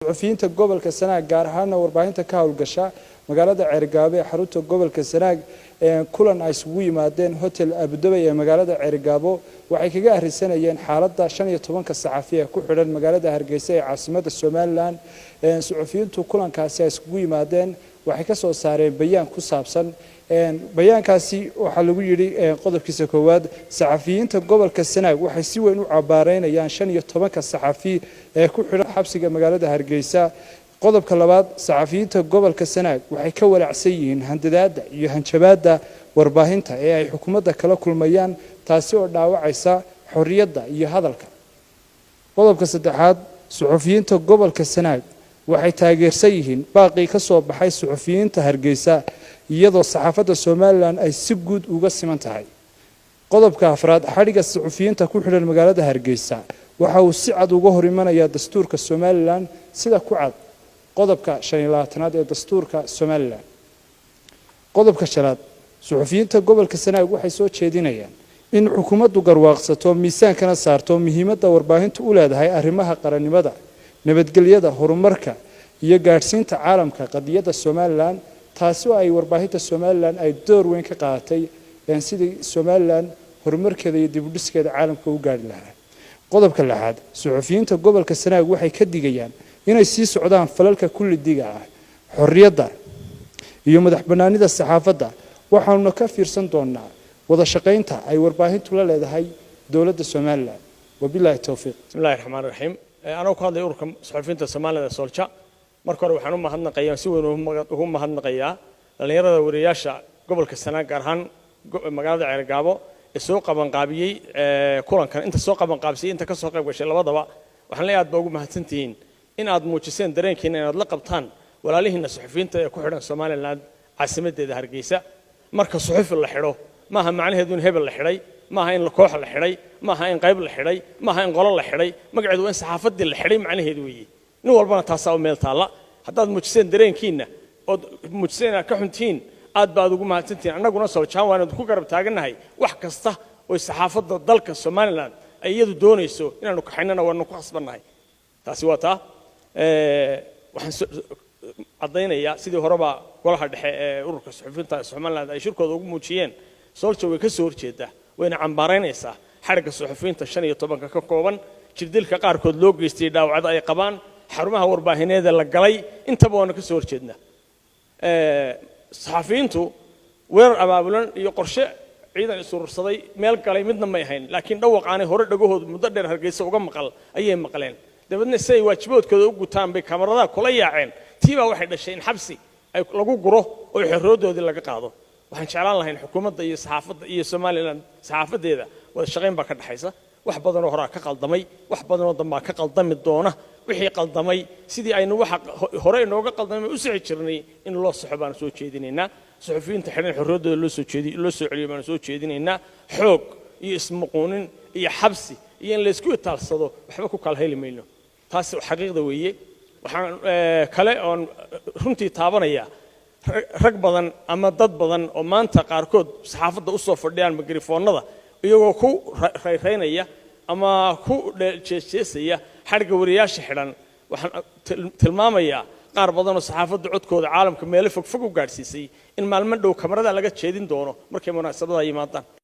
suxufiyiinta gobolka Sanaag gaar ahaan warbaahinta ka hawlgasha magaalada Ceergaabo ee xarunta gobolka Sanaag kulan ay isugu yimaadeen hotel Abu Dhabi ee magaalada Ceergaabo waxay kaga ahrisanayeen xaaladda 15 saxafiye ku xidhan magaalada Hargeysa ee caasimadda Soomaaliland suxufiyiintu kulankaasi ay isugu yimaadeen waxay ka soo saareen bayaan ku saabsan bayaankaasi waxa lagu yiri qodobkiisa koowaad saxafiyiinta gobolka Sanaag waxay si weyn u cabaareynayaan 15 saxafi ee ku xidhan xabsiga magaalada Hargeysa qodobka labaad saxafiyiinta gobolka Sanaag waxay ka walacsan yihiin handadaada iyo hanjabaada warbaahinta ee ay xukuumadda kala kulmayaan taasi oo dhaawacaysa xorriyadda iyo hadalka qodobka saddexaad suxufiyiinta gobolka Sanaag waxay taageersan yihiin baaqi ka soo baxay suxufiyiinta Hargeysa iyadoo saxaafadda Soomaaliland ay si guud uga siman tahay qodobka afraad xariga suxufiyiinta ku xidhan magaalada Hargeysa waxa uu si cad uga hor imanayaa dastuurka Soomaaliland sida ku cad qodobka 25aad ee dastuurka Soomaaliland qodobka shanaad suxufiyiinta gobolka Sanaag waxay soo jeedinayaan in xukuumaddu garwaaqsato miisaankana saarto muhiimadda warbaahintu u leedahay arrimaha qarannimada nabadgelyada horumarka iyo gaarsiinta caalamka qadiyadda Soomaaliland taasi oo ay warbaahinta Soomaaliland ay door weyn ka qaadatay sidii Soomaaliland horumarkeeda iyo dib u dhiskeeda caalamka u gaari lahaa qodobka lixaad suxufiyiinta gobolka Sanaag waxay ka digayaan inay sii socdaan falalka kullidiga ah xorriyadda iyo madaxbannaanida saxaafadda waxaanu ka fiirsan doonaa wada shaqaynta ay warbaahintu la leedahay dawladda Soomaaliland wabillahi tawfiiq bismillahir rahmaanir rahiim أنا وكهذا يوركم صحفيين الصومالية سولشة مركور وحنو ما هدنا قيام سوى وهم ما هدنا قيام لأن يرى ورياشة قبل كسنة قرهان مقالة عرقابو السوق بنقابي كوران كان أنت السوق بنقابسي أنت كسوق وش اللي وضع وحنا لا يعد ما هتنتين إن عاد موجسين درين كنا نطلق بطان ولا ليه إن صحفيين كحرنا الصومالية لان عاصمة ده هرقيسة مركز صحف اللي حلو ما هم معناه دون هبل اللي حري ما هين الكوح اللي حري ما هين قيب اللي حري ما هين قلل اللي حري مقعد وين صحافة اللي حري معناه هدوي نور بنا تصاو ميل طالع حتى المجسين درين كينا أو مجسين كحنتين عاد بعد وجمع تنتين أنا قلنا صوت شان وأنا دكتور قرب تاجنا هاي وحكسته والصحافة ضلك الصوماليلاند أيدو دونيسو إن أنا كحننا وأنا كحسبنا هاي تاسواتها عضينا يا سيدي هربا ولا حد أورك صحفيين الصوماليلاند أي شركة ضوج موجين صورت ويكسور كده وين عمبارينيسا حركة الصحفيين تشني طبعا ككوبان جديل كقار كود لوج استيدا وعد أي قبان حرمها ورباهنة ذا الجلي أنت بونا كسور كدنا صحفيين تو وير أبابلون يقرشة عيدا يسور صدي مال كلام مدنا ما يهين لكن دوق عنه هرد جهود مددر هرجيس وقام مقال أي مقالين ده بدنا سي واجبوت كده وقتام بكاميرا ذا كل عين تيبا واحد الشيء حبسي أي لقوا جروه ويحرده ذي اللي قاعده waxaan jeclaan lahayn xukuumadda iyo saxaafadda iyo Soomaaliland saxaafadeeda wada shaqeyn baa ka dhaxaysa wax badan oo hore ka qaldamay wax badan oo dambaa ka qaldami doona wixii qaldamay sidii aynu waxa hore inooga qaldamay u sii jirnay in loo saxo baan soo jeedinaynaa suxufiyiinta xiran xorriyadooda loo soo celiyo baan soo jeedinaynaa xoog iyo ismuquunin iyo xabsi iyo in la isku taalsado waxba ku kala heli mayno taas xaqiiqda weeye waxaan kale oo runtii taabanaya rag badan ama dad badan oo maanta qaarkood saxaafadda u soo fadhiyaan mikrofoonada iyagoo ku rayraynaya ama ku jeesjeesaya xariga wariyaasha xiran waxaan tilmaamayaa qaar badan oo saxaafadda codkooda caalamka meel fog u gaarsiisay in maalmo dhow kamarada laga jeedin doono markay munaasabadaha yimaadaan